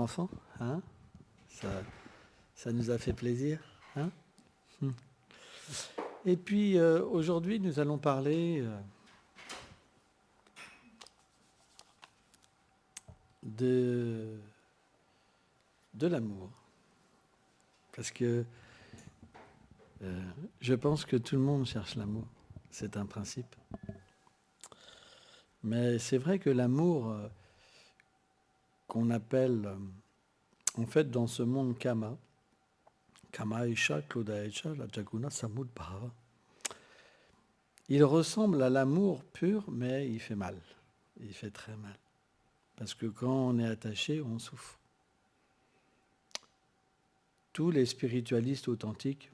enfants, hein? Ça nous a fait plaisir, hein? Et puis aujourd'hui, nous allons parler de l'amour. Parce que je pense que tout le monde cherche l'amour. C'est un principe. Mais c'est vrai que l'amour qu'on appelle, en fait, dans ce monde Kama, Kama Isha, Kloda Isha, la Jaguna Samud Bhava, il ressemble à l'amour pur, mais il fait mal. Il fait très mal. Parce que quand on est attaché, on souffre. Tous les spiritualistes authentiques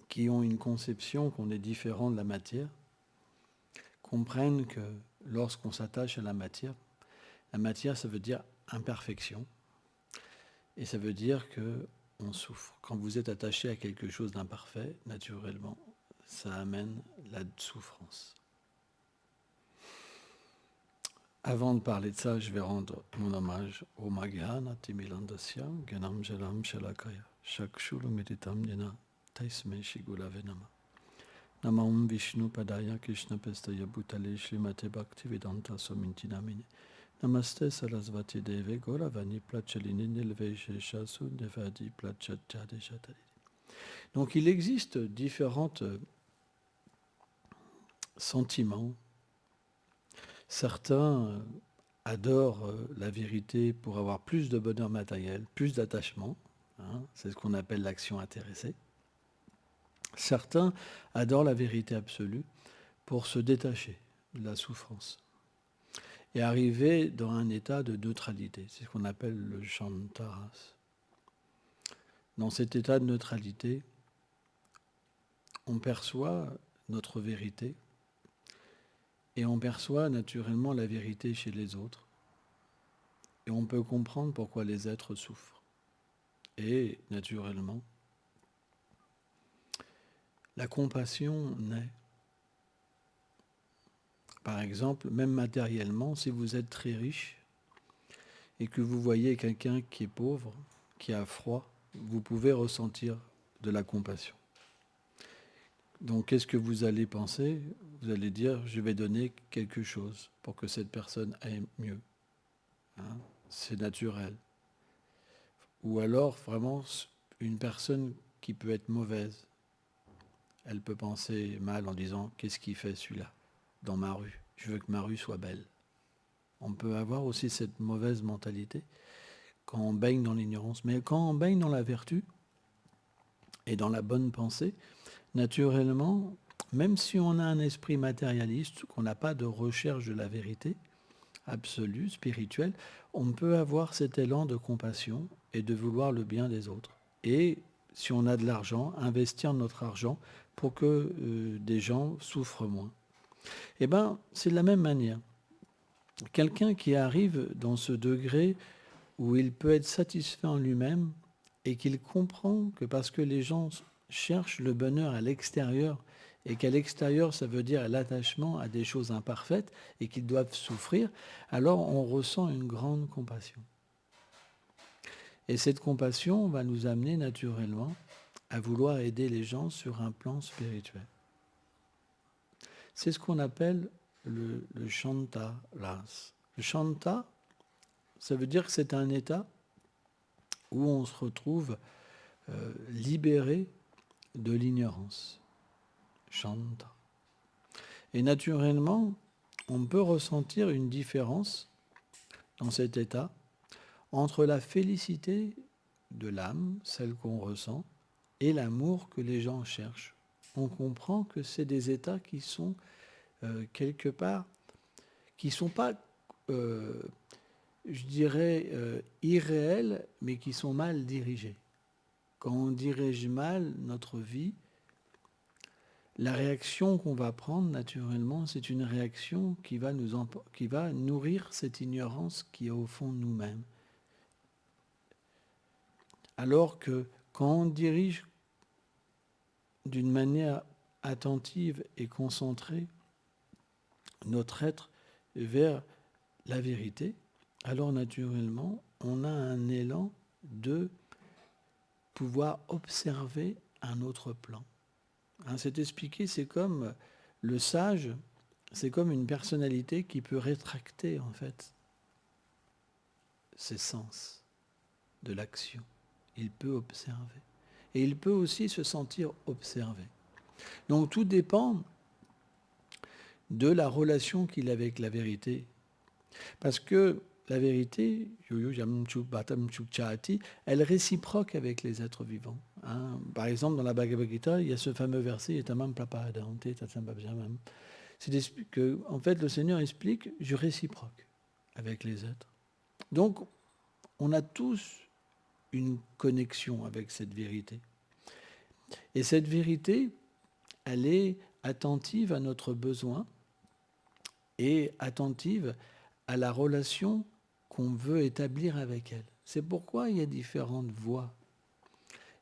qui ont une conception qu'on est différent de la matière comprennent que lorsqu'on s'attache à la matière, ça veut dire imperfection. Et ça veut dire qu'on souffre. Quand vous êtes attaché à quelque chose d'imparfait, naturellement, ça amène la souffrance. Avant de parler de ça, je vais rendre mon hommage au Magyana Timilandasya, Ganam Jalam Shalakaya, Shakshulu Meditam Yena, Taisme Shigula Venama. Namam Vishnu Padaya Krishna Pestaya Bhutale Shrimate Bhakti Vedanta Sominti Namine. Namaste Sarasvati Deve Gauravani Plachaline Nilveshe Shasu Devadi Plachatade Shatari. Donc il existe différents sentiments. Certains adorent la vérité pour avoir plus de bonheur matériel, plus d'attachement. Hein, c'est ce qu'on appelle l'action intéressée. Certains adorent la vérité absolue pour se détacher de la souffrance et arriver dans un état de neutralité. C'est ce qu'on appelle le Shantaras. Dans cet état de neutralité, on perçoit notre vérité et on perçoit naturellement la vérité chez les autres. Et on peut comprendre pourquoi les êtres souffrent. Et naturellement, la compassion naît. Par exemple, même matériellement, si vous êtes très riche et que vous voyez quelqu'un qui est pauvre, qui a froid, vous pouvez ressentir de la compassion. Donc, qu'est-ce que vous allez penser? Vous allez dire, je vais donner quelque chose pour que cette personne aille mieux. Hein, c'est naturel. Ou alors, vraiment, une personne qui peut être mauvaise, elle peut penser mal en disant, qu'est-ce qu'il fait celui-là dans ma rue? Je veux que ma rue soit belle. On peut avoir aussi cette mauvaise mentalité quand on baigne dans l'ignorance. Mais quand on baigne dans la vertu et dans la bonne pensée, naturellement, même si on a un esprit matérialiste, qu'on n'a pas de recherche de la vérité absolue, spirituelle, on peut avoir cet élan de compassion et de vouloir le bien des autres. Et si on a de l'argent, investir notre argent pour que des gens souffrent moins. Eh bien, c'est de la même manière. Quelqu'un qui arrive dans ce degré où il peut être satisfait en lui-même et qu'il comprend que parce que les gens cherchent le bonheur à l'extérieur et qu'à l'extérieur, ça veut dire l'attachement à des choses imparfaites et qu'ils doivent souffrir, alors on ressent une grande compassion. Et cette compassion va nous amener naturellement à vouloir aider les gens sur un plan spirituel. C'est ce qu'on appelle le Shanta Ras. Le Shanta, ça veut dire que c'est un état où on se retrouve libéré de l'ignorance. Shanta. Et naturellement, on peut ressentir une différence dans cet état entre la félicité de l'âme, celle qu'on ressent, et l'amour que les gens cherchent. On comprend que c'est des états qui sont quelque part, qui ne sont pas, je dirais, irréels, mais qui sont mal dirigés. Quand on dirige mal notre vie, la réaction qu'on va prendre naturellement, c'est une réaction qui va nourrir cette ignorance qui est au fond de nous-mêmes. Alors que quand on dirige d'une manière attentive et concentrée notre être vers la vérité, alors naturellement, on a un élan de pouvoir observer un autre plan. Hein, c'est expliqué, c'est comme le sage, c'est comme une personnalité qui peut rétracter en fait ses sens de l'action. Il peut observer. Et il peut aussi se sentir observé. Donc tout dépend de la relation qu'il a avec la vérité. Parce que la vérité, elle réciproque avec les êtres vivants. Hein. Par exemple, dans la Bhagavad Gita, il y a ce fameux verset, c'est que, en fait, le Seigneur explique, je réciproque avec les êtres. Donc, on a tous une connexion avec cette vérité. Et cette vérité, elle est attentive à notre besoin et attentive à la relation qu'on veut établir avec elle. C'est pourquoi il y a différentes voies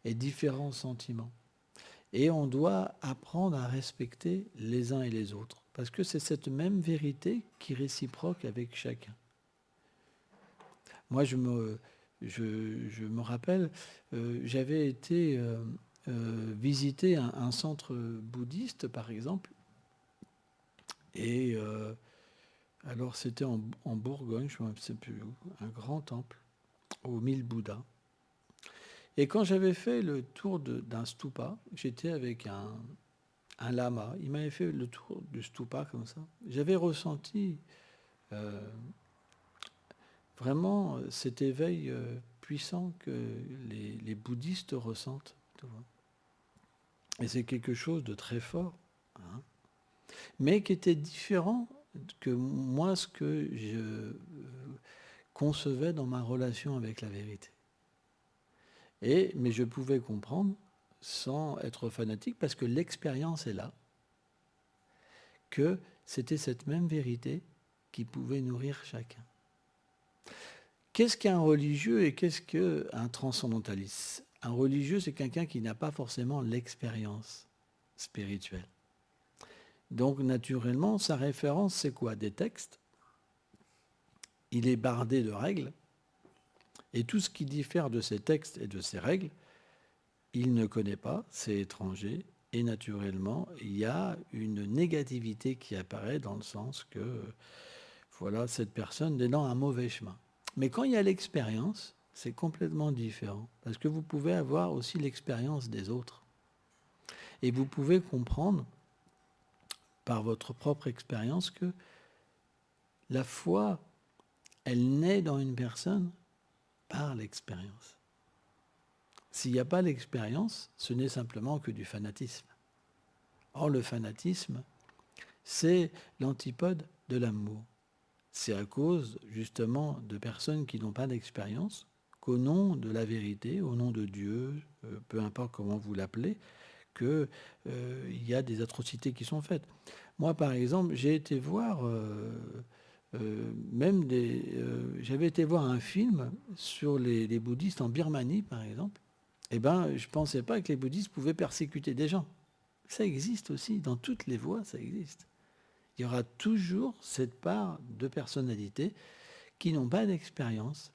et différents sentiments. Et on doit apprendre à respecter les uns et les autres, parce que c'est cette même vérité qui réciproque avec chacun. Moi, je me rappelle, j'avais été visiter un centre bouddhiste, par exemple, et alors c'était en Bourgogne, je ne sais plus où, un grand temple aux 1000 Bouddhas. Et quand j'avais fait le tour d'un stupa, j'étais avec un lama, il m'avait fait le tour du stupa comme ça. J'avais ressenti vraiment cet éveil puissant que les bouddhistes ressentent. Tu vois. Et c'est quelque chose de très fort, hein, mais qui était différent que moi, ce que je concevais dans ma relation avec la vérité. Mais je pouvais comprendre sans être fanatique, parce que l'expérience est là, que c'était cette même vérité qui pouvait nourrir chacun. Qu'est-ce qu'un religieux et qu'est-ce qu'un transcendentaliste ? Un religieux, c'est quelqu'un qui n'a pas forcément l'expérience spirituelle. Donc, naturellement, sa référence, c'est quoi ? Des textes. Il est bardé de règles. Et tout ce qui diffère de ces textes et de ces règles, il ne connaît pas, c'est étranger. Et naturellement, il y a une négativité qui apparaît dans le sens que, voilà, cette personne est dans un mauvais chemin. Mais quand il y a l'expérience, c'est complètement différent. Parce que vous pouvez avoir aussi l'expérience des autres. Et vous pouvez comprendre, par votre propre expérience, que la foi, elle naît dans une personne par l'expérience. S'il n'y a pas l'expérience, ce n'est simplement que du fanatisme. Or, le fanatisme, c'est l'antipode de l'amour. C'est à cause, justement, de personnes qui n'ont pas d'expérience qu'au nom de la vérité, au nom de Dieu, peu importe comment vous l'appelez, qu'il y a des atrocités qui sont faites. Moi, par exemple, j'ai été voir j'avais été voir un film sur les bouddhistes en Birmanie, par exemple. Eh bien, je ne pensais pas que les bouddhistes pouvaient persécuter des gens. Ça existe aussi, dans toutes les voies, ça existe. Il y aura toujours cette part de personnalités qui n'ont pas d'expérience.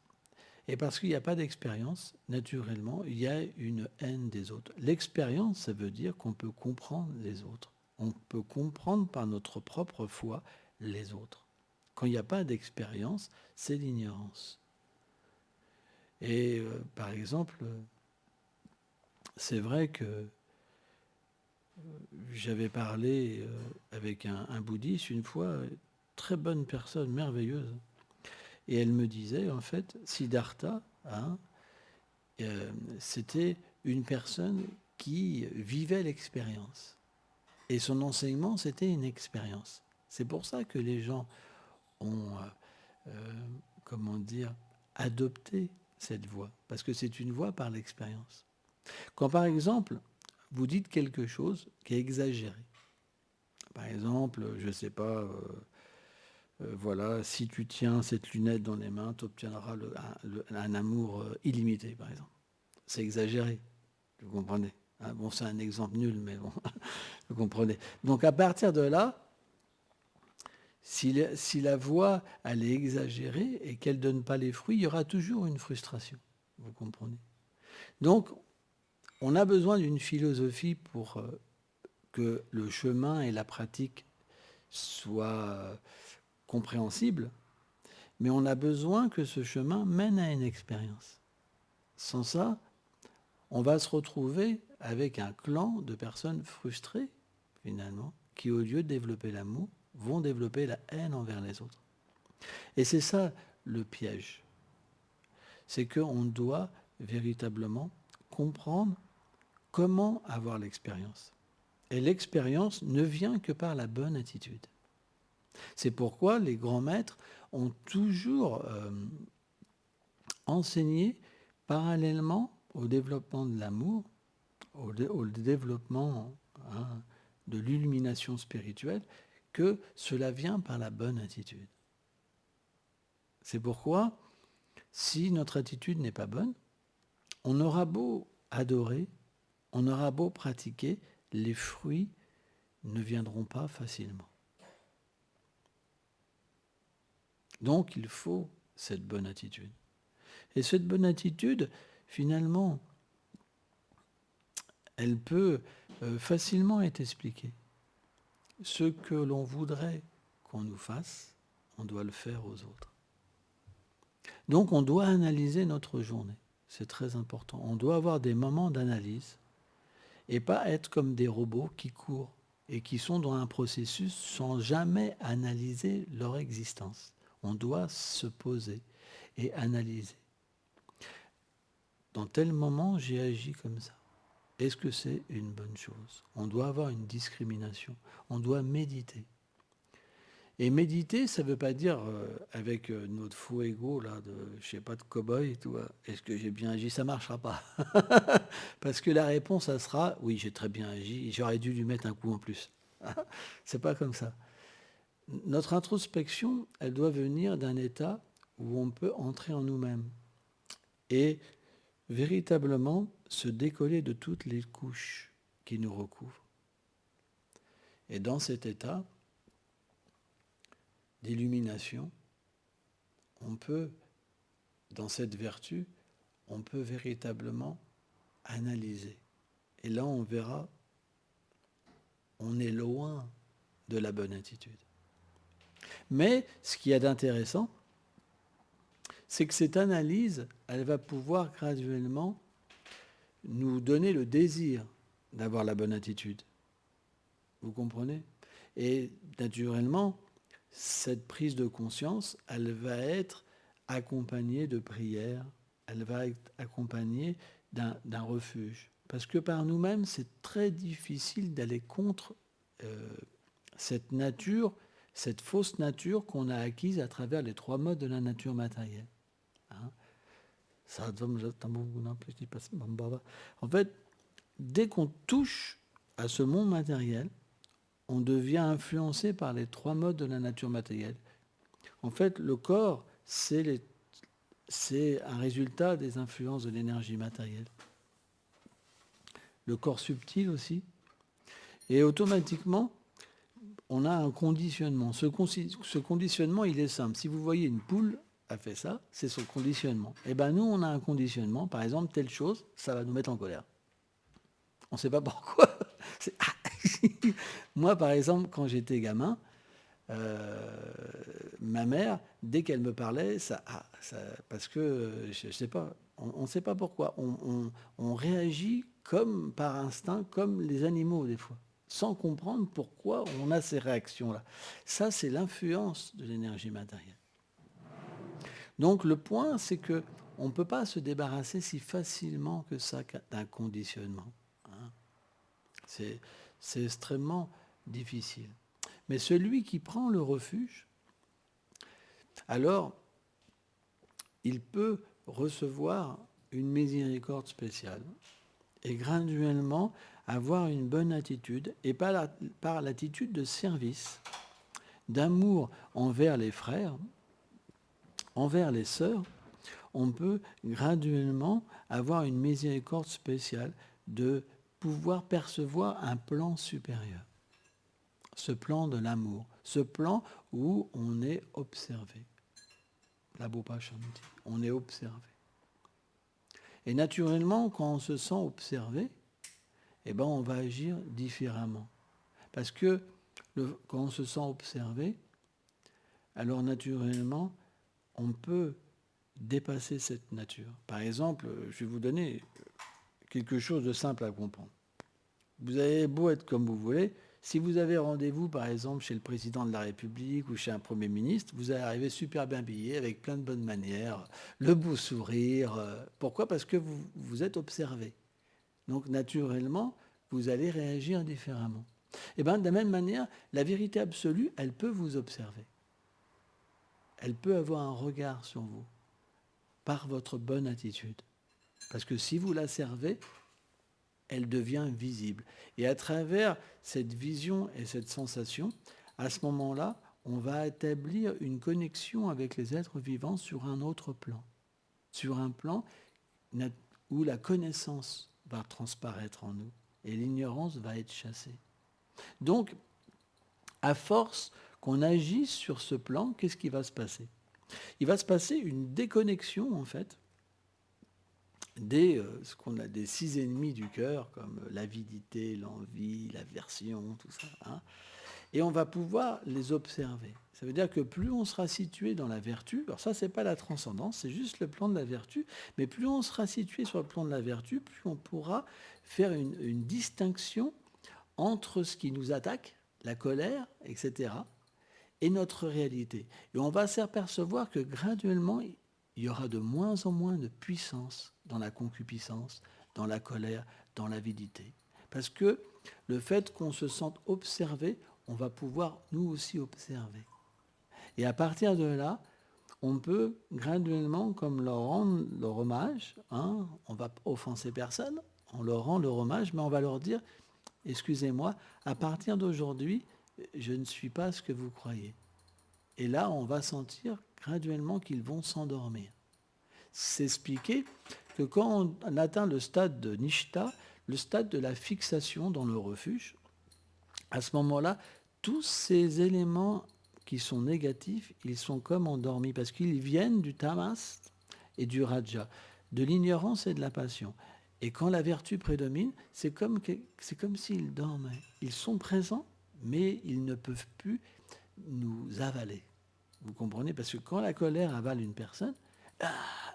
Et parce qu'il n'y a pas d'expérience, naturellement, il y a une haine des autres. L'expérience, ça veut dire qu'on peut comprendre les autres. On peut comprendre par notre propre foi les autres. Quand il n'y a pas d'expérience, c'est l'ignorance. Et par exemple, c'est vrai que j'avais parlé avec un bouddhiste une fois, très bonne personne, merveilleuse. Et elle me disait, en fait, Siddhartha, hein, c'était une personne qui vivait l'expérience. Et son enseignement, c'était une expérience. C'est pour ça que les gens ont, adopté cette voie. Parce que c'est une voie par l'expérience. Quand, par exemple, vous dites quelque chose qui est exagéré. Par exemple, je ne sais pas, voilà, si tu tiens cette lunette dans les mains, tu obtiendras un amour illimité, par exemple. C'est exagéré, vous comprenez. Hein, bon, c'est un exemple nul, mais bon, vous comprenez. Donc à partir de là, Si la voie, elle est exagérée et qu'elle ne donne pas les fruits, il y aura toujours une frustration. Vous comprenez? Donc, on a besoin d'une philosophie pour que le chemin et la pratique soient compréhensibles, mais on a besoin que ce chemin mène à une expérience. Sans ça, on va se retrouver avec un clan de personnes frustrées, finalement, qui, au lieu de développer l'amour, vont développer la haine envers les autres. Et c'est ça le piège. C'est qu'on doit véritablement comprendre comment avoir l'expérience. Et l'expérience ne vient que par la bonne attitude. C'est pourquoi les grands maîtres ont toujours enseigné parallèlement au développement de l'amour, au développement de l'illumination spirituelle, que cela vient par la bonne attitude. C'est pourquoi, si notre attitude n'est pas bonne, on aura beau adorer, on aura beau pratiquer, les fruits ne viendront pas facilement. Donc il faut cette bonne attitude. Et cette bonne attitude, finalement, elle peut facilement être expliquée. Ce que l'on voudrait qu'on nous fasse, on doit le faire aux autres. Donc on doit analyser notre journée. C'est très important. On doit avoir des moments d'analyse et pas être comme des robots qui courent et qui sont dans un processus sans jamais analyser leur existence. On doit se poser et analyser. Dans tel moment, j'ai agi comme ça. Est-ce que c'est une bonne chose? On doit avoir une discrimination. On doit méditer. Et méditer, ça ne veut pas dire avec notre faux ego, là, de cow-boy et tout, est-ce que j'ai bien agi? Ça ne marchera pas. Parce que la réponse, ça sera, oui, j'ai très bien agi, j'aurais dû lui mettre un coup en plus. C'est pas comme ça. Notre introspection, elle doit venir d'un état où on peut entrer en nous-mêmes et véritablement se décoller de toutes les couches qui nous recouvrent. Et dans cet état d'illumination, on peut, dans cette vertu, on peut véritablement analyser. Et là, on verra, on est loin de la bonne attitude. Mais ce qu'il y a d'intéressant, c'est que cette analyse, elle va pouvoir graduellement nous donner le désir d'avoir la bonne attitude. Vous comprenez? Et naturellement, cette prise de conscience, elle va être accompagnée de prières, elle va être accompagnée d'un refuge. Parce que par nous-mêmes, c'est très difficile d'aller contre cette nature, cette fausse nature qu'on a acquise à travers les 3 modes de la nature matérielle. En fait, dès qu'on touche à ce monde matériel, on devient influencé par les 3 modes de la nature matérielle. En fait, le corps, c'est un résultat des influences de l'énergie matérielle. Le corps subtil aussi. Et automatiquement, on a un conditionnement. Ce conditionnement, il est simple. Si vous voyez une poule a fait ça, c'est son conditionnement. Et bien nous, on a un conditionnement. Par exemple, telle chose, ça va nous mettre en colère. On ne sait pas pourquoi. Moi, par exemple, quand j'étais gamin, ma mère, dès qu'elle me parlait, parce que, je ne sais pas, on ne sait pas pourquoi. On réagit comme par instinct, comme les animaux des fois, sans comprendre pourquoi on a ces réactions-là. Ça, c'est l'influence de l'énergie matérielle. Donc le point, c'est qu'on ne peut pas se débarrasser si facilement que ça d'un conditionnement. C'est extrêmement difficile. Mais celui qui prend le refuge, alors, il peut recevoir une miséricorde spéciale et graduellement avoir une bonne attitude, et par l'attitude de service, d'amour envers les frères, envers les sœurs, on peut graduellement avoir une miséricorde spéciale de pouvoir percevoir un plan supérieur. ce plan de l'amour, ce plan où on est observé. La Bopa Shanti, on est observé. Et naturellement, quand on se sent observé, eh ben, on va agir différemment. Parce que quand on se sent observé, alors naturellement, on peut dépasser cette nature. Par exemple, je vais vous donner quelque chose de simple à comprendre. Vous avez beau être comme vous voulez, si vous avez rendez-vous, par exemple, chez le président de la République ou chez un Premier ministre, vous allez arriver super bien habillé, avec plein de bonnes manières, le beau sourire. Pourquoi ? Parce que vous êtes observé. Donc, naturellement, vous allez réagir différemment. Et bien, de la même manière, la vérité absolue, elle peut vous observer. Elle peut avoir un regard sur vous par votre bonne attitude. Parce que si vous la servez, elle devient visible. Et à travers cette vision et cette sensation, à ce moment-là, on va établir une connexion avec les êtres vivants sur un autre plan. Sur un plan où la connaissance va transparaître en nous et l'ignorance va être chassée. Donc, à force qu'on agisse sur ce plan, qu'est-ce qui va se passer ? Il va se passer une déconnexion, en fait, ce qu'on a des 6 ennemis du cœur, comme l'avidité, l'envie, l'aversion, tout ça. Hein, et on va pouvoir les observer. Ça veut dire que plus on sera situé dans la vertu, alors ça, c'est pas la transcendance, c'est juste le plan de la vertu, mais plus on sera situé sur le plan de la vertu, plus on pourra faire une distinction entre ce qui nous attaque, la colère, etc., et notre réalité. Et on va s'apercevoir que graduellement, il y aura de moins en moins de puissance dans la concupiscence, dans la colère, dans l'avidité. Parce que le fait qu'on se sente observé, on va pouvoir nous aussi observer. Et à partir de là, on peut graduellement, comme leur rendre leur hommage, hein, on ne va offenser personne, on leur rend leur hommage, mais on va leur dire, excusez-moi, à partir d'aujourd'hui, je ne suis pas ce que vous croyez. Et là, on va sentir graduellement qu'ils vont s'endormir. C'est expliqué que quand on atteint le stade de Nishta, le stade de la fixation dans le refuge, à ce moment-là, tous ces éléments qui sont négatifs, ils sont comme endormis parce qu'ils viennent du tamas et du raja, de l'ignorance et de la passion. Et quand la vertu prédomine, c'est comme s'ils dormaient. Ils sont présents, mais ils ne peuvent plus nous avaler. Vous comprenez ? Parce que quand la colère avale une personne,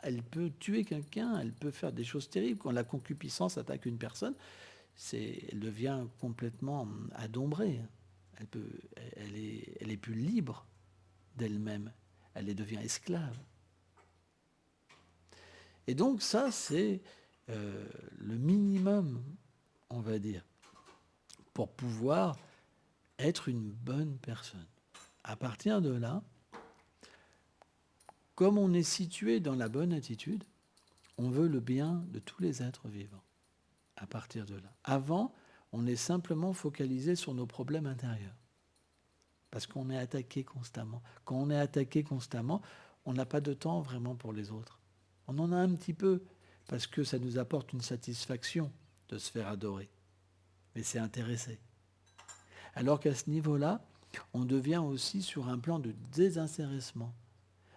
elle peut tuer quelqu'un, elle peut faire des choses terribles. Quand la concupiscence attaque une personne, elle devient complètement adombrée. Elle est plus libre d'elle-même. Elle devient esclave. Et donc ça, c'est le minimum, on va dire, pour pouvoir être une bonne personne. À partir de là, comme on est situé dans la bonne attitude, on veut le bien de tous les êtres vivants. À partir de là. Avant, on est simplement focalisé sur nos problèmes intérieurs. Parce qu'on est attaqué constamment. Quand on est attaqué constamment, on n'a pas de temps vraiment pour les autres. On en a un petit peu, parce que ça nous apporte une satisfaction de se faire adorer. Mais c'est intéressé. Alors qu'à ce niveau-là, on devient aussi sur un plan de désintéressement.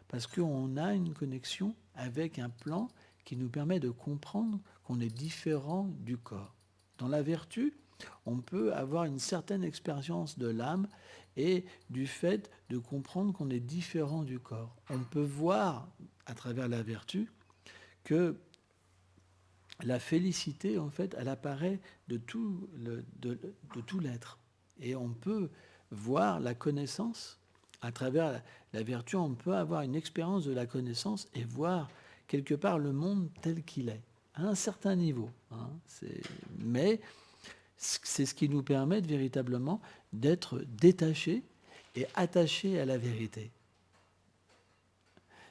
Parce qu'on a une connexion avec un plan qui nous permet de comprendre qu'on est différent du corps. Dans la vertu, on peut avoir une certaine expérience de l'âme et du fait de comprendre qu'on est différent du corps. On peut voir, à travers la vertu, que la félicité, en fait, elle apparaît de tout l'être. Et on peut voir la connaissance. À travers la vertu, on peut avoir une expérience de la connaissance et voir quelque part le monde tel qu'il est, à un certain niveau. Hein. Mais c'est ce qui nous permet véritablement d'être détachés et attachés à la vérité.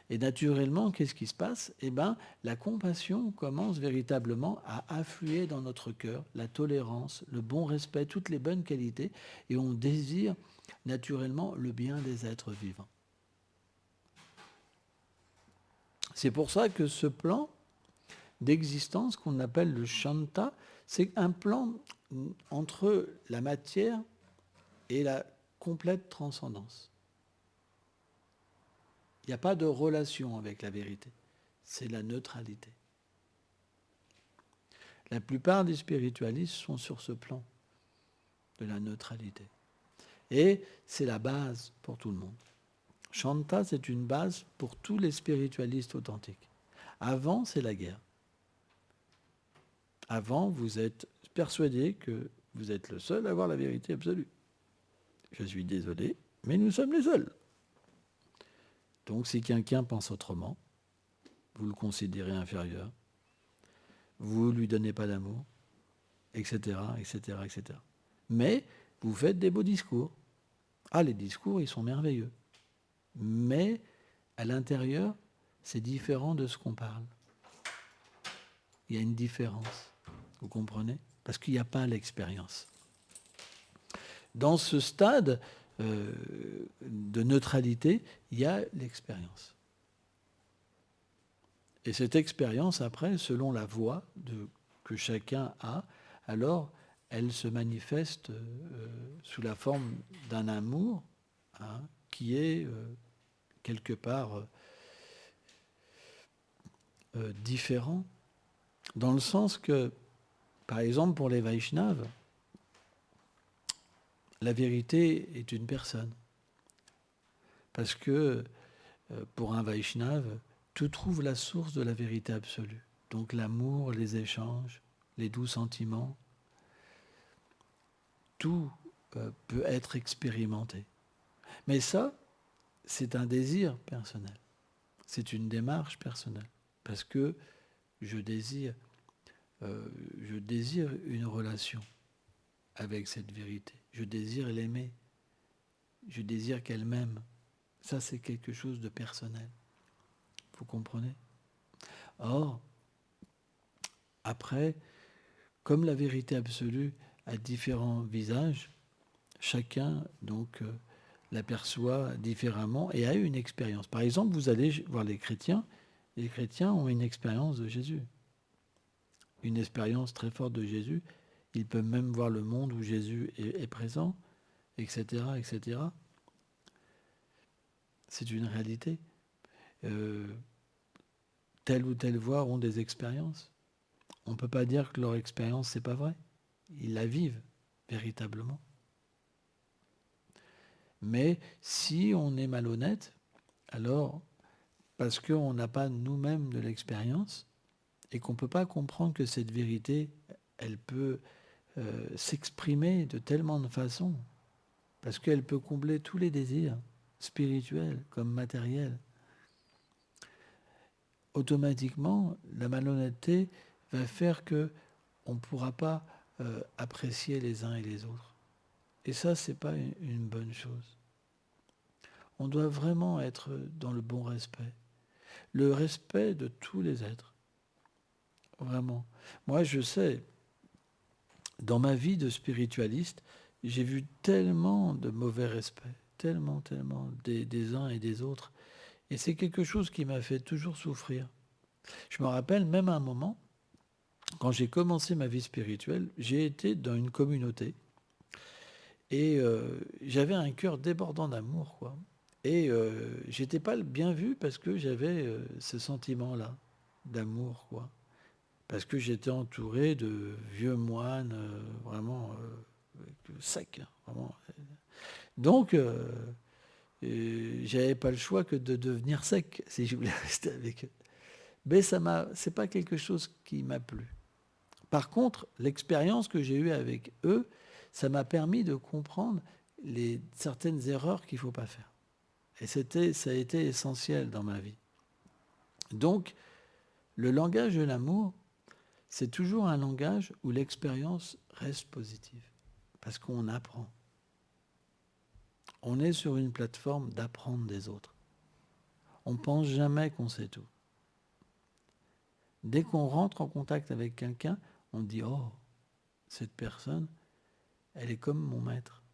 Et naturellement, qu'est-ce qui se passe ? Eh bien, la compassion commence véritablement à affluer dans notre cœur, la tolérance, le bon respect, toutes les bonnes qualités, et on désire naturellement le bien des êtres vivants. C'est pour ça que ce plan d'existence qu'on appelle le Shanta, c'est un plan entre la matière et la complète transcendance. Il n'y a pas de relation avec la vérité. C'est la neutralité. La plupart des spiritualistes sont sur ce plan de la neutralité. Et c'est la base pour tout le monde. Shanta, c'est une base pour tous les spiritualistes authentiques. Avant, c'est la guerre. Avant, vous êtes persuadé que vous êtes le seul à avoir la vérité absolue. Je suis désolé, mais nous sommes les seuls. Donc si quelqu'un pense autrement, vous le considérez inférieur, vous ne lui donnez pas d'amour, etc., etc., etc. Mais vous faites des beaux discours. Ah, les discours, ils sont merveilleux. Mais à l'intérieur, c'est différent de ce qu'on parle. Il y a une différence. Vous comprenez ? Parce qu'il n'y a pas l'expérience. Dans ce stade de neutralité, il y a l'expérience. Et cette expérience, après, selon la voie que chacun a, alors elle se manifeste sous la forme d'un amour qui est quelque part différent, dans le sens que, par exemple, pour les Vaishnavas, la vérité est une personne. Parce que pour un Vaishnava, tout trouve la source de la vérité absolue. Donc l'amour, les échanges, les doux sentiments, tout peut être expérimenté. Mais ça, c'est un désir personnel. C'est une démarche personnelle. Parce que je désire une relation avec cette vérité. Je désire l'aimer. Je désire qu'elle m'aime. Ça, c'est quelque chose de personnel. Vous comprenez ? Or, après, comme la vérité absolue a différents visages, chacun donc l'aperçoit différemment et a eu une expérience. Par exemple, vous allez voir les chrétiens ont une expérience de Jésus. Une expérience très forte de Jésus. Ils peuvent même voir le monde où Jésus est présent, etc., etc. C'est une réalité. Telle ou telle voie ont des expériences. On ne peut pas dire que leur expérience, c'est pas vrai. Ils la vivent véritablement. Mais si on est malhonnête, alors, parce qu'on n'a pas nous-mêmes de l'expérience, et qu'on ne peut pas comprendre que cette vérité, elle peut s'exprimer de tellement de façons, parce qu'elle peut combler tous les désirs, spirituels comme matériels. Automatiquement, la malhonnêteté va faire qu'on ne pourra pas apprécier les uns et les autres. Et ça, ce n'est pas une bonne chose. On doit vraiment être dans le bon respect. Le respect de tous les êtres. Vraiment. Moi, je sais, dans ma vie de spiritualiste, j'ai vu tellement de mauvais respect, tellement des uns et des autres. Et c'est quelque chose qui m'a fait toujours souffrir. Je me rappelle même à un moment, quand j'ai commencé ma vie spirituelle, j'ai été dans une communauté et j'avais un cœur débordant d'amour, quoi. Et j'étais pas bien vu parce que j'avais ce sentiment-là d'amour, quoi. Parce que j'étais entouré de vieux moines vraiment secs, vraiment. Donc, j'avais pas le choix que de devenir sec si je voulais rester avec eux. Mais c'est pas quelque chose qui m'a plu. Par contre, l'expérience que j'ai eue avec eux, ça m'a permis de comprendre certaines erreurs qu'il ne faut pas faire. Et ça a été essentiel dans ma vie. Donc, le langage de l'amour, c'est toujours un langage où l'expérience reste positive. Parce qu'on apprend. On est sur une plateforme d'apprendre des autres. On ne pense jamais qu'on sait tout. Dès qu'on rentre en contact avec quelqu'un, on dit « Oh, cette personne, elle est comme mon maître.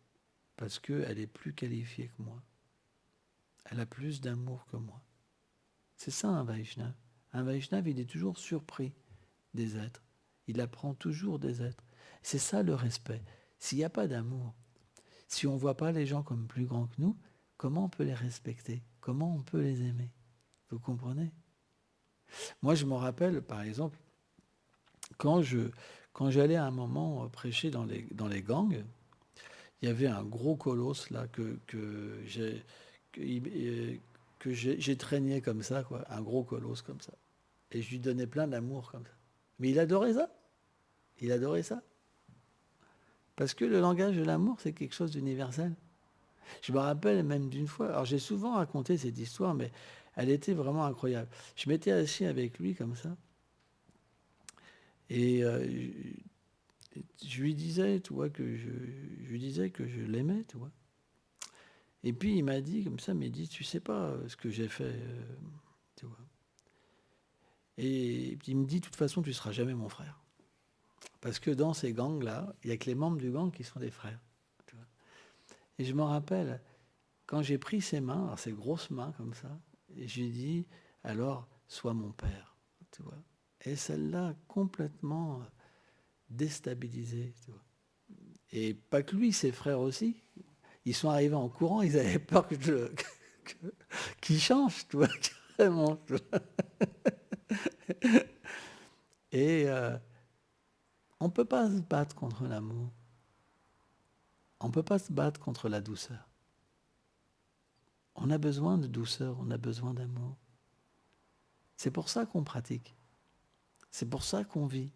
Parce qu'elle est plus qualifiée que moi. Elle a plus d'amour que moi. » C'est ça un Vaishnava. Un Vaishnava, il est toujours surpris des êtres. Il apprend toujours des êtres. C'est ça le respect. S'il n'y a pas d'amour, Si on ne voit pas les gens comme plus grands que nous, comment on peut les respecter? Comment on peut les aimer? Vous comprenez? Moi, je me rappelle, par exemple, quand j'allais à un moment prêcher dans les gangs, il y avait un gros colosse là que j'ai traîné comme ça, quoi, un gros colosse comme ça. Et je lui donnais plein d'amour comme ça. Mais il adorait ça. Il adorait ça. Parce que le langage de l'amour, c'est quelque chose d'universel. Je me rappelle même d'une fois, alors j'ai souvent raconté cette histoire, mais elle était vraiment incroyable. Je m'étais assis avec lui comme ça, et je lui disais, tu vois, je lui disais que je l'aimais, tu vois. Et puis il m'a dit comme ça, mais il dit, tu sais pas ce que j'ai fait, tu vois. Et il me dit, de toute façon, tu seras jamais mon frère. Parce que dans ces gangs-là, il n'y a que les membres du gang qui sont des frères. Tu vois. Et je me rappelle, quand j'ai pris ses mains, alors ses grosses mains comme ça, et j'ai dit, alors, sois mon père. Tu vois. Et celle-là, complètement déstabilisée. Tu vois. Et pas que lui, ses frères aussi. Ils sont arrivés en courant, ils avaient peur qu'il change, tu vois, carrément. Tu vois. Et on ne peut pas se battre contre l'amour. On ne peut pas se battre contre la douceur. On a besoin de douceur, on a besoin d'amour. C'est pour ça qu'on pratique. C'est pour ça qu'on vit.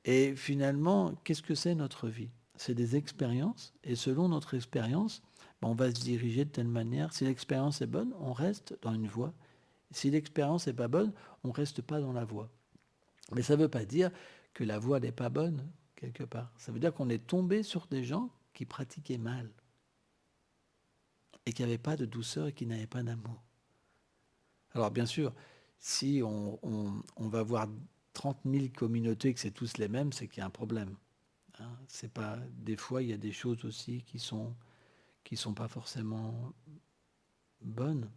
Et finalement, qu'est-ce que c'est notre vie? C'est des expériences. Et selon notre expérience, on va se diriger de telle manière. Si l'expérience est bonne, on reste dans une voie. Si l'expérience n'est pas bonne, on ne reste pas dans la voie. Mais ça ne veut pas dire que la voie n'est pas bonne, quelque part. Ça veut dire qu'on est tombé sur des gens qui pratiquaient mal et qui n'avaient pas de douceur et qui n'avaient pas d'amour. Alors bien sûr, si on va voir 30 000 communautés et que c'est tous les mêmes, c'est qu'il y a un problème. Hein. C'est pas, des fois, il y a des choses aussi qui sont pas forcément bonnes.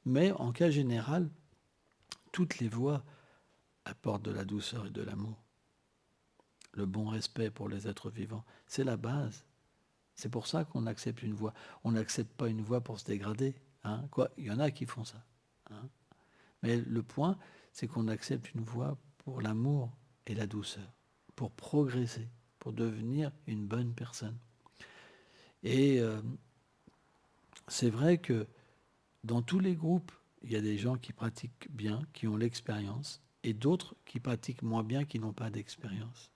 Mais en cas général, toutes les voies apportent de la douceur et de l'amour. Le bon respect pour les êtres vivants, c'est la base. C'est pour ça qu'on accepte une voie. On n'accepte pas une voie pour se dégrader. Hein. Quoi, il y en a qui font ça. Hein. Mais le point, c'est qu'on accepte une voie pour l'amour et la douceur, pour progresser, pour devenir une bonne personne. Et c'est vrai que dans tous les groupes, il y a des gens qui pratiquent bien, qui ont l'expérience, et d'autres qui pratiquent moins bien, qui n'ont pas d'expérience.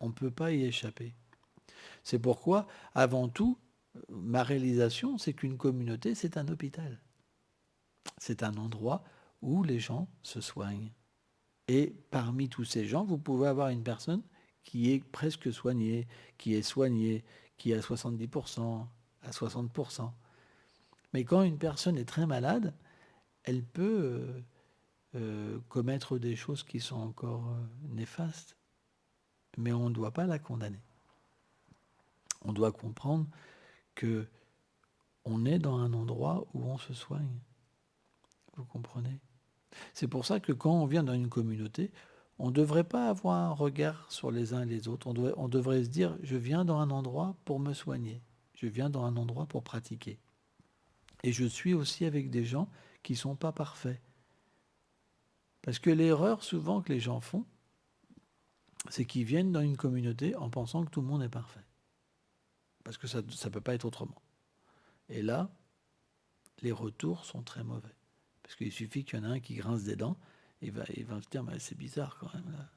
On ne peut pas y échapper. C'est pourquoi, avant tout, ma réalisation, c'est qu'une communauté, c'est un hôpital. C'est un endroit où les gens se soignent. Et parmi tous ces gens, vous pouvez avoir une personne qui est presque soignée, qui est soignée, qui est à 70%, à 60%. Mais quand une personne est très malade, elle peut commettre des choses qui sont encore néfastes. Mais on ne doit pas la condamner. On doit comprendre que on est dans un endroit où on se soigne. Vous comprenez? C'est pour ça que quand on vient dans une communauté, on ne devrait pas avoir un regard sur les uns et les autres. On devrait se dire, je viens dans un endroit pour me soigner. Je viens dans un endroit pour pratiquer. Et je suis aussi avec des gens qui ne sont pas parfaits. Parce que l'erreur souvent que les gens font, c'est qu'ils viennent dans une communauté en pensant que tout le monde est parfait. Parce que ça ne peut pas être autrement. Et là, les retours sont très mauvais. Parce qu'il suffit qu'il y en a un qui grince des dents, et il va se dire, mais c'est bizarre quand même. Là.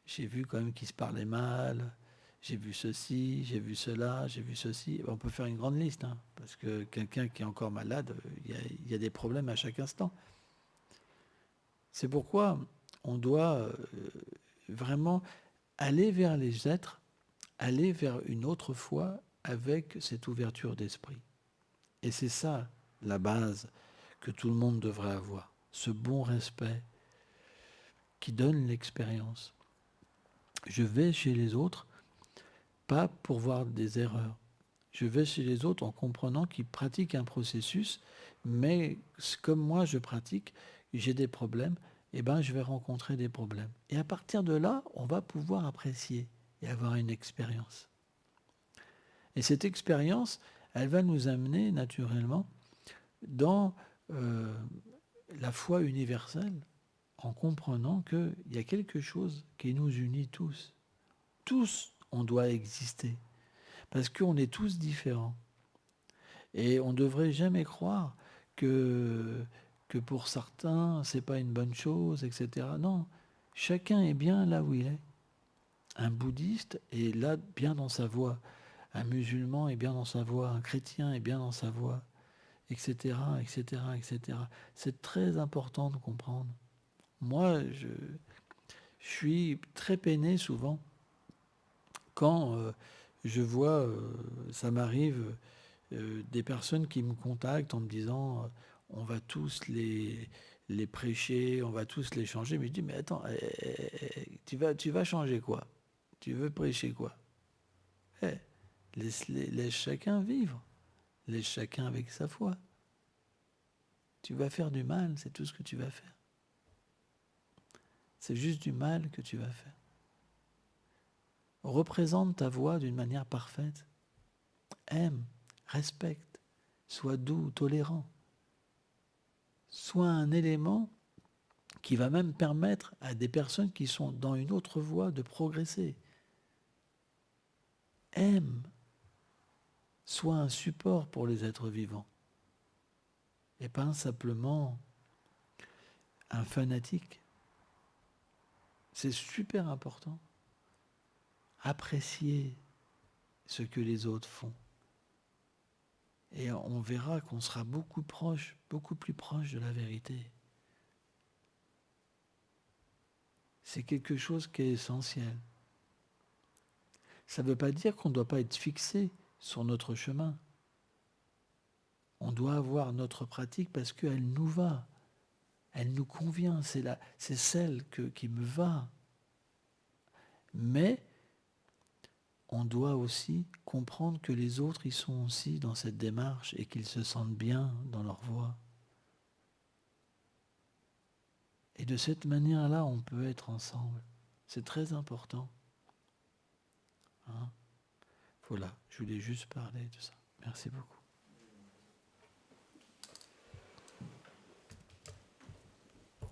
J'ai vu quand même qu'il se parlait mal, j'ai vu ceci, j'ai vu cela, j'ai vu ceci. On peut faire une grande liste, hein, parce que quelqu'un qui est encore malade, il y a des problèmes à chaque instant. C'est pourquoi on doit vraiment aller vers les êtres, aller vers une autre foi avec cette ouverture d'esprit. Et c'est ça la base que tout le monde devrait avoir, ce bon respect qui donne l'expérience. Je vais chez les autres, pas pour voir des erreurs. Je vais chez les autres en comprenant qu'ils pratiquent un processus, mais comme moi je pratique, j'ai des problèmes, et ben je vais rencontrer des problèmes. Et à partir de là, on va pouvoir apprécier et avoir une expérience. Et cette expérience, elle va nous amener naturellement dans la foi universelle, en comprenant qu'il y a quelque chose qui nous unit tous. Tous, on doit exister, parce qu'on est tous différents. Et on ne devrait jamais croire que pour certains, c'est pas une bonne chose, etc. Non, chacun est bien là où il est. Un bouddhiste est là bien dans sa voie. Un musulman est bien dans sa voie. Un chrétien est bien dans sa voie, etc., etc., etc. C'est très important de comprendre. Moi, je suis très peiné souvent quand je vois, ça m'arrive, des personnes qui me contactent en me disant on va tous les prêcher, on va tous les changer. Mais je dis mais attends, tu vas changer quoi? Tu veux prêcher quoi? Eh, laisse chacun vivre, laisse chacun avec sa foi. Tu vas faire du mal, c'est tout ce que tu vas faire. C'est juste du mal que tu vas faire. Représente ta voix d'une manière parfaite. Aime, respecte, sois doux, tolérant. Sois un élément qui va même permettre à des personnes qui sont dans une autre voie de progresser. Aime, sois un support pour les êtres vivants. Et pas simplement un fanatique. C'est super important. Apprécier ce que les autres font. Et on verra qu'on sera beaucoup plus proche de la vérité. C'est quelque chose qui est essentiel. Ça ne veut pas dire qu'on ne doit pas être fixé sur notre chemin. On doit avoir notre pratique parce qu'elle nous va. Elle nous convient. C'est celle qui me va. Mais on doit aussi comprendre que les autres, ils sont aussi dans cette démarche et qu'ils se sentent bien dans leur voie. Et de cette manière-là, on peut être ensemble. C'est très important. Hein? Voilà, je voulais juste parler de ça. Merci beaucoup.